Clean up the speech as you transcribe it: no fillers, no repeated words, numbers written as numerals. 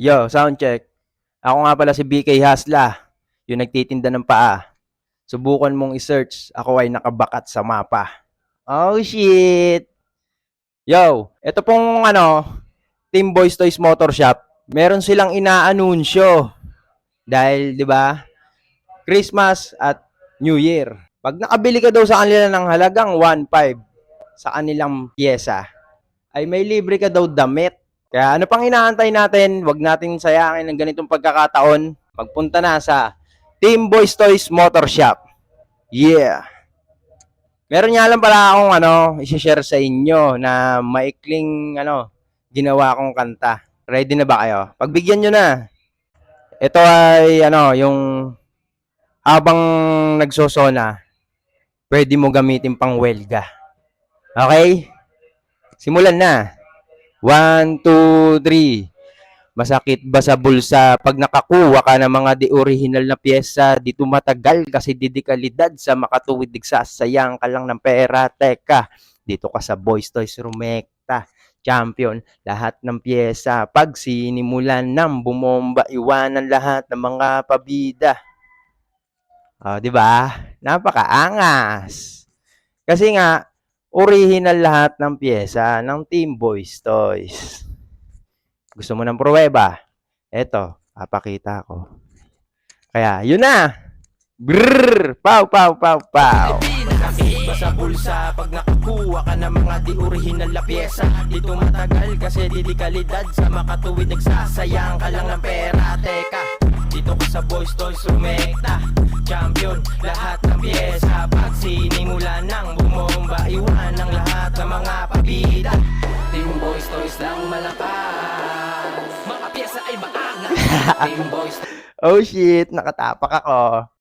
Yo, sound check. Ako nga pala si BK Hasla, yung nagtitinda ng paa. Subukan mong i-search, ako ay nakabakat sa mapa. Oh shit! Yo, ito pong Team Boys Toys Motor Shop. Meron silang inaanunsyo dahil 'di ba, Christmas at New Year. Pag nakabili ka daw sa kanila ng halagang 1.5 sa kanilang pyesa, ay may libre ka daw damit. Kaya ano pang inaantay natin? Huwag natin sayangin ng ganitong pagkakataon. Pagpunta na sa Team Boys Toys Motor Shop. Yeah! Meron nga lang pala akong i-share sa inyo na maikling ginawa kong kanta. Ready na ba kayo? Pagbigyan nyo na. Ito ay yung habang nagsosona, pwede mo gamitin pang welga. Okay? Simulan na. 1, 2, 3. Masakit ba sa bulsa pag nakakuha ka ng mga di original na pyesa? Di tumatagal kasi didikalidad sa makatuwid, nagsasayang ka lang ng pera. Teka, dito ka sa Boys Toys Rumekta. Champion, lahat ng pyesa. Pag sinimulan ng bumomba, iwanan lahat ng mga pabida. Di ba? Napakaangas. Kasi nga, original lahat ng pyesa ng Team Boys Toys. Gusto mo ng pruweba? Eto, papakita ko. Kaya, yun na! Brrrr! Pow, pow, pow, pow! Masakit ba sa bulsa pag nakakuha ka ng mga di original na pyesa? Di tumatagal kasi di kalidad sa makatuwid, nagsasayang ka lang ng pera. Teka, dito ka sa Boys Toys Rumekta. Champion, lahat ng pyesa. Pag sinimula ng bumomba, iwan ang lahat ng mga pabida. Team Boys Toys lang malakas, mga pyesa ay maangas. Team Boys Oh shit, nakatapak ako.